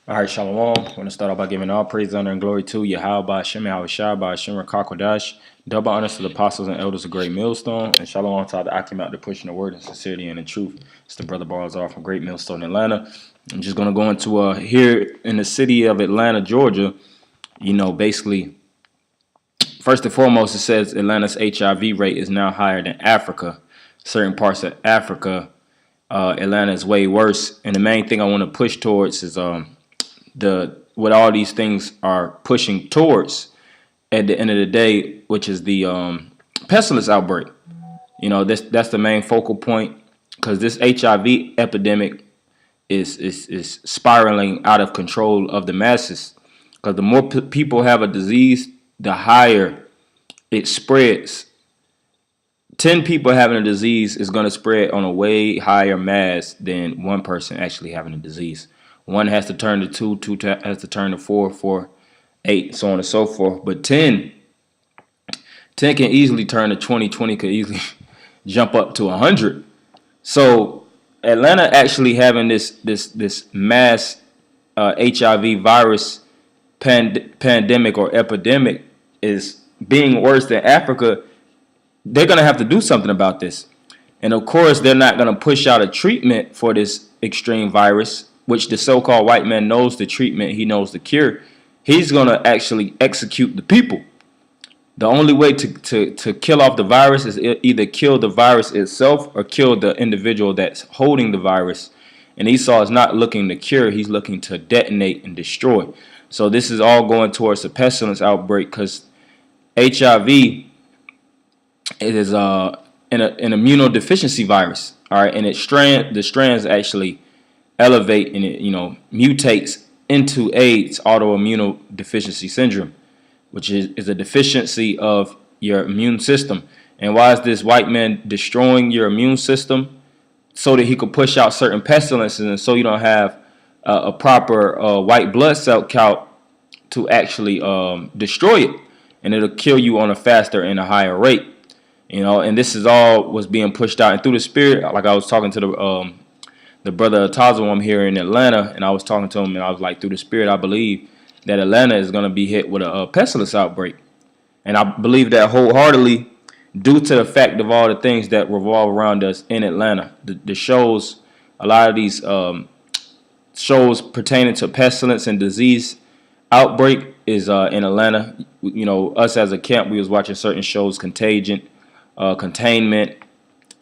All right, Shalom. I want to start off by giving all praise, honor, and glory to Yahweh, Hashem, Yahweh Shai, Hashem, Rakakwadash. Double honors to the apostles and elders of Great Millstone. And Shalom to all the Akim out there pushing the word and sincerity and the truth. It's the brother Barzar from Great Millstone, Atlanta. I'm just going to go into here in the city of Atlanta, Georgia. You know, basically, first and foremost, it says Atlanta's HIV rate is now higher than Africa. Certain parts of Africa, Atlanta is way worse. And the main thing I want to push towards is what all these things are pushing towards at the end of the day, which is the pestilence outbreak. You know, that's the main focal point, because this HIV epidemic is spiraling out of control of the masses. Because the more people have a disease, the higher it spreads. 10 people having a disease is going to spread on a way higher mass than one person actually having a disease. One has to turn to two, two has to turn to four, four, 8, so on and so forth. But 10 can easily turn to 20, 20 could easily jump up to 100. So Atlanta actually having this mass HIV virus pandemic or epidemic is being worse than Africa. They're going to have to do something about this. And of course, they're not going to push out a treatment for this extreme virus, which the so-called white man knows the treatment, he knows the cure. He's going to actually execute the people. The only way to kill off the virus is either kill the virus itself or kill the individual that's holding the virus. And Esau is not looking to cure, he's looking to detonate and destroy. So this is all going towards a pestilence outbreak, because HIV is an immunodeficiency virus. All right, and the strands actually elevate and it mutates into AIDS, autoimmunodeficiency syndrome, which is a deficiency of your immune system. And why is this white man destroying your immune system? So that he could push out certain pestilences, and so you don't have a proper white blood cell count to actually destroy it, and it'll kill you on a faster and a higher rate. And this is all was being pushed out, and through the spirit, like I was talking to the brother Tazawam here in Atlanta, and I was talking to him, and I was like, through the spirit, I believe that Atlanta is going to be hit with a pestilence outbreak. And I believe that wholeheartedly, due to the fact of all the things that revolve around us in Atlanta. The shows, a lot of these shows pertaining to pestilence and disease outbreak is in Atlanta. Us as a camp, we was watching certain shows, Contagion, Containment,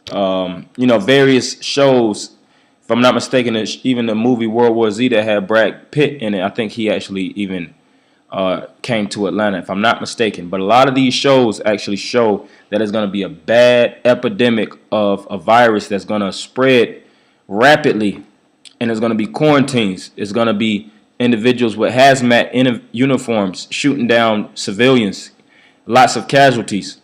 various shows. If I'm not mistaken, even the movie World War Z that had Brad Pitt in it, I think he actually even came to Atlanta, if I'm not mistaken. But a lot of these shows actually show that it's going to be a bad epidemic of a virus that's going to spread rapidly, and it's going to be quarantines. It's going to be individuals with hazmat uniforms shooting down civilians, lots of casualties,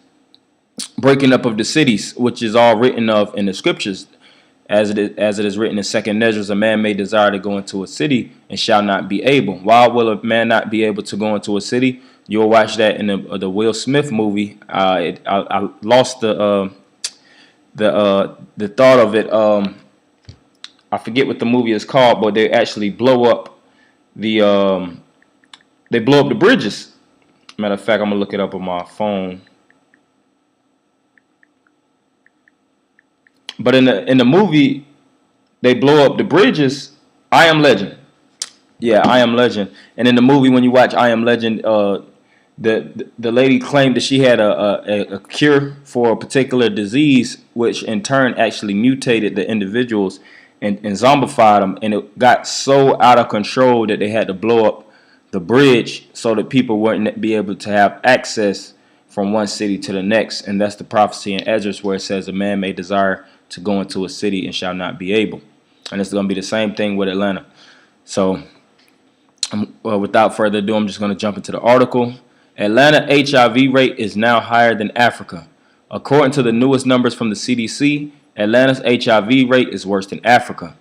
breaking up of the cities, which is all written of in the scriptures. As it is written in 2nd Measures, a man may desire to go into a city and shall not be able. Why will a man not be able to go into a city? You'll watch that in the Will Smith movie. I lost the thought of it. I forget what the movie is called, but they actually blow up the bridges. Matter of fact, I'm gonna look it up on my phone. But in the movie, they blow up the bridges. I Am Legend. Yeah, I Am Legend. And in the movie, when you watch I Am Legend, the lady claimed that she had a cure for a particular disease, which in turn actually mutated the individuals and zombified them. And it got so out of control that they had to blow up the bridge so that people wouldn't be able to have access from one city to the next. And that's the prophecy in Esdras where it says a man may desire to go into a city and shall not be able. And it's going to be the same thing with Atlanta. So without further ado, I'm just going to jump into the article. Atlanta HIV rate is now higher than Africa. According to the newest numbers from the CDC, Atlanta's HIV rate is worse than Africa.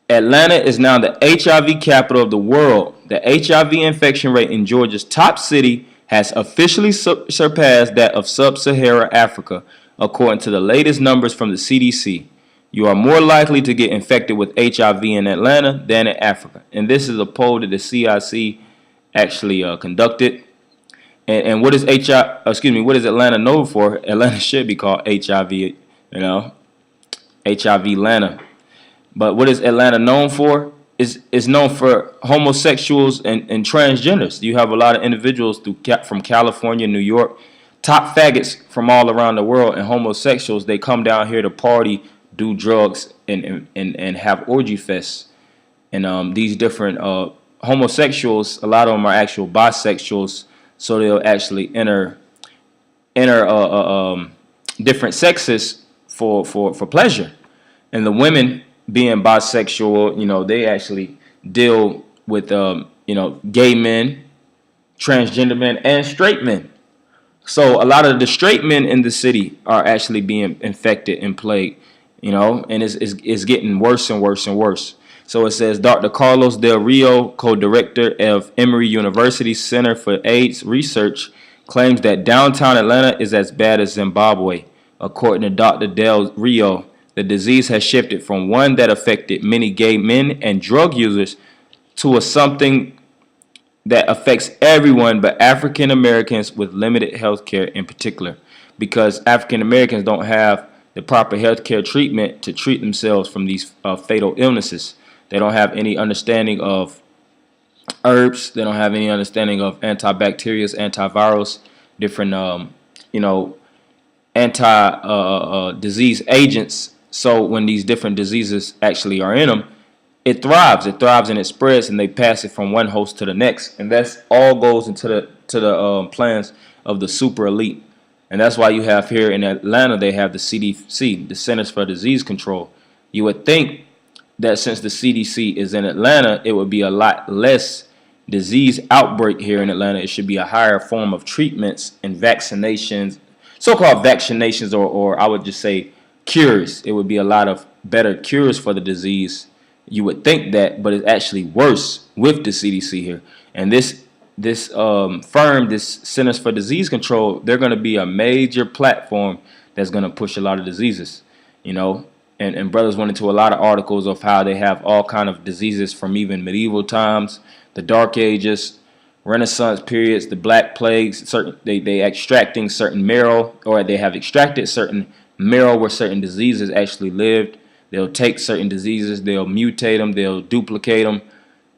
Atlanta is now the HIV capital of the world. The HIV infection rate in Georgia's top city has officially surpassed that of sub-Saharan Africa, according to the latest numbers from the CDC. You are more likely to get infected with HIV in Atlanta than in Africa. And this is a poll that the CIC actually conducted. And what is what is Atlanta known for? Atlanta should be called HIV, HIV Atlanta. But what is Atlanta known for? Is known for homosexuals and transgenders. You have a lot of individuals from California, New York, top faggots from all around the world, and homosexuals. They come down here to party, do drugs, and have orgy fests. And these different homosexuals, a lot of them are actual bisexuals, so they'll actually enter different sexes for pleasure. And the women, being bisexual, they actually deal with gay men, transgender men, and straight men. So a lot of the straight men in the city are actually being infected and plagued, and it's getting worse and worse and worse. So it says Dr. Carlos Del Rio, co-director of Emory University's Center for AIDS Research, claims that downtown Atlanta is as bad as Zimbabwe. According to Dr. Del Rio, the disease has shifted from one that affected many gay men and drug users to something that affects everyone but African Americans with limited health care in particular, because African Americans don't have the proper health care treatment to treat themselves from these fatal illnesses. They don't have any understanding of herbs. They don't have any understanding of antibacterials, antivirals, different anti-disease agents. So when these different diseases actually are in them, it thrives. It thrives and it spreads, and they pass it from one host to the next. And that's all goes into the plans of the super elite. And that's why you have here in Atlanta, they have the CDC, the Centers for Disease Control. You would think that since the CDC is in Atlanta, it would be a lot less disease outbreak here in Atlanta. It should be a higher form of treatments and vaccinations, so-called vaccinations, or I would just say cures. It would be a lot of better cures for the disease. You would think that, but it's actually worse with the CDC here. And this firm, this Centers for Disease Control, they're going to be a major platform that's going to push a lot of diseases, And brothers went into a lot of articles of how they have all kind of diseases from even medieval times, the Dark Ages, Renaissance periods, the Black Plagues. They extracting certain marrow, or they have extracted certain marrow where certain diseases actually lived. They'll take certain diseases, they'll mutate them, they'll duplicate them,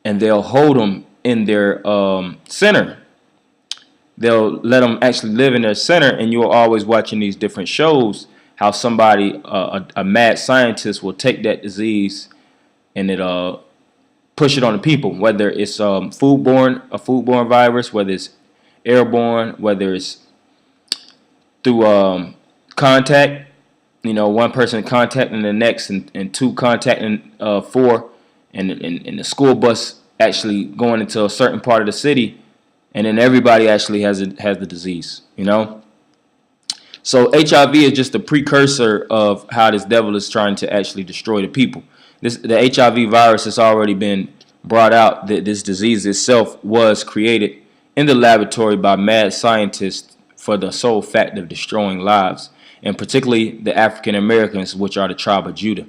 and they'll hold them in their center. They'll let them actually live in their center, and you're always watching these different shows how somebody, a mad scientist, will take that disease and it push it on the people, whether it's a foodborne virus, whether it's airborne, whether it's through contact. One person contacting the next, and two contacting four, and the school bus actually going into a certain part of the city, and then everybody actually has the disease. So HIV is just a precursor of how this devil is trying to actually destroy the people. The HIV virus has already been brought out that this disease itself was created in the laboratory by mad scientists for the sole fact of destroying lives, and particularly the African Americans, which are the tribe of Judah,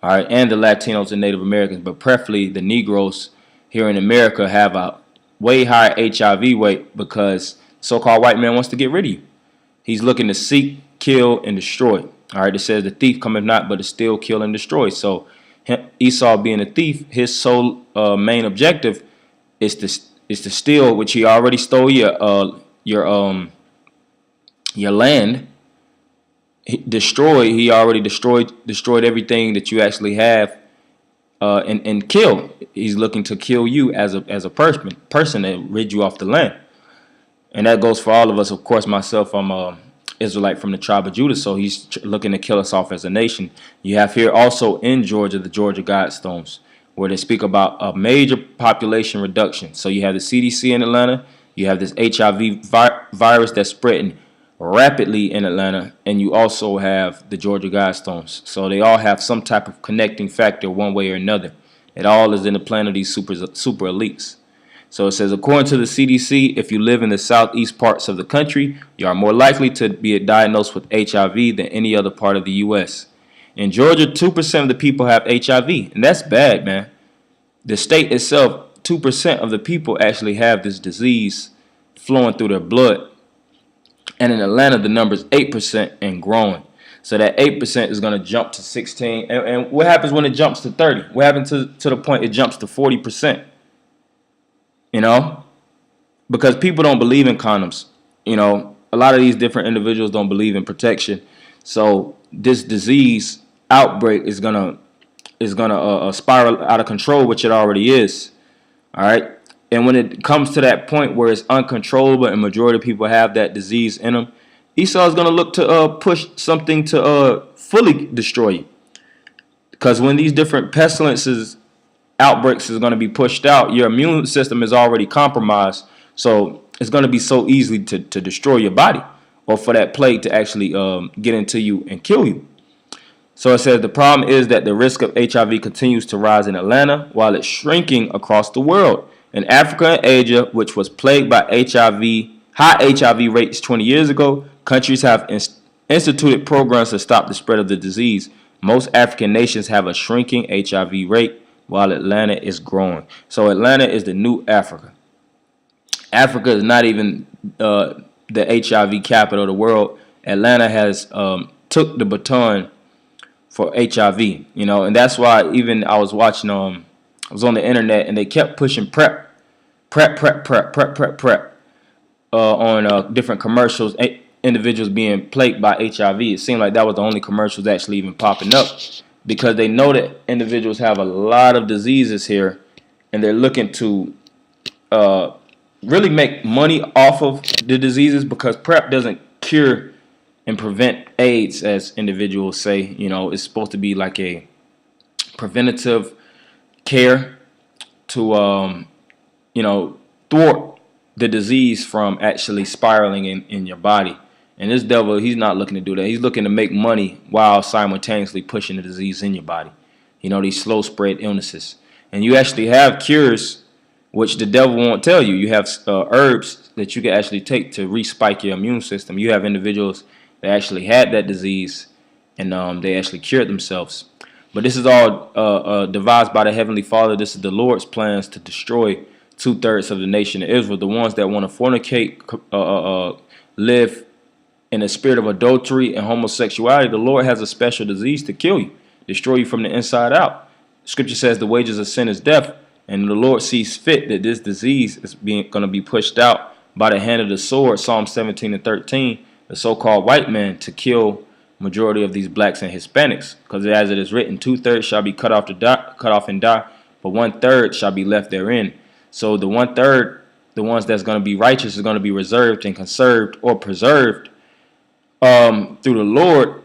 all right, and the Latinos and Native Americans, but preferably the Negroes here in America have a way higher HIV rate because so-called white man wants to get rid of you. He's looking to seek, kill, and destroy. All right, it says the thief cometh not, but to steal, kill, and destroy. So Esau, being a thief, his sole main objective is to steal, which he already stole your land. He already destroyed everything that you actually have, and kill. He's looking to kill you as a person and rid you off the land. And that goes for all of us. Of course, myself, I'm a Israelite from the tribe of Judah, so he's looking to kill us off as a nation. You have here also in Georgia the Georgia Guidestones, where they speak about a major population reduction. So you have the CDC in Atlanta, you have this HIV virus that's spreading rapidly in Atlanta, and you also have the Georgia Guidestones. So they all have some type of connecting factor one way or another. It all is in the plan of these super elites. So it says, according to the CDC, if you live in the southeast parts of the country, you are more likely to be diagnosed with HIV than any other part of the U.S. In Georgia, 2% of the people have HIV, and that's bad, man. The state itself, 2% of the people actually have this disease flowing through their blood. And in Atlanta, the number is 8% and growing. So that 8% is going to jump to 16. And what happens when it jumps to 30? What happens to the point it jumps to 40%? You know? Because people don't believe in condoms. You know, a lot of these different individuals don't believe in protection. So this disease outbreak is gonna spiral out of control, which it already is. All right. And when it comes to that point where it's uncontrollable and majority of people have that disease in them, Esau is going to look to push something to fully destroy you. Because when these different pestilences, outbreaks is going to be pushed out, your immune system is already compromised. So it's going to be so easy to destroy your body, or for that plague to actually get into you and kill you. So it says the problem is that the risk of HIV continues to rise in Atlanta while it's shrinking across the world. In Africa and Asia, which was plagued by high HIV rates 20 years ago, countries have instituted programs to stop the spread of the disease. Most African nations have a shrinking HIV rate while Atlanta is growing. So Atlanta is the new Africa. Africa is not even the HIV capital of the world. Atlanta has took the baton for HIV, you know, and that's why even I was watching I was on the internet and they kept pushing prep on different commercials, individuals being plagued by HIV. It seemed like that was the only commercials actually even popping up, because they know that individuals have a lot of diseases here and they're looking to really make money off of the diseases, because PrEP doesn't cure and prevent AIDS, as individuals say. You know, it's supposed to be like a preventative care to, you know, thwart the disease from actually spiraling in your body. And this devil, he's not looking to do that. He's looking to make money while simultaneously pushing the disease in your body. You know, these slow spread illnesses. And you actually have cures, which the devil won't tell you. You have herbs that you can actually take to respike your immune system. You have individuals that actually had that disease and they actually cured themselves. But this is all devised by the Heavenly Father. This is the Lord's plans to destroy 2/3 of the nation of Israel, the ones that want to fornicate, live in a spirit of adultery and homosexuality. The Lord has a special disease to kill you, destroy you from the inside out. Scripture says the wages of sin is death, and the Lord sees fit that this disease is going to be pushed out by the hand of the sword, Psalm 17:13, the so-called white man, to kill majority of these blacks and Hispanics. Because as it is written, 2/3 shall be cut off and die, but 1/3 shall be left therein. So the 1/3, the ones that's going to be righteous, is going to be reserved and conserved or preserved through the Lord,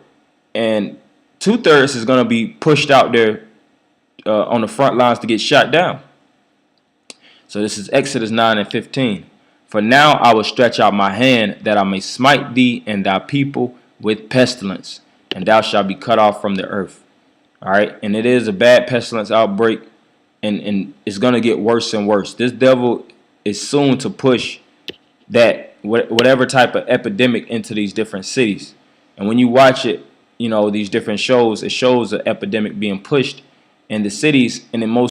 and 2/3 is going to be pushed out there on the front lines to get shot down. So this is Exodus 9:15. For now I will stretch out my hand, that I may smite thee and thy people with pestilence, and thou shalt be cut off from the earth. All right, and it is a bad pestilence outbreak, and it's going to get worse and worse. This devil is soon to push that whatever type of epidemic into these different cities. And when you watch it, you know, these different shows, it shows the epidemic being pushed in the cities, and in most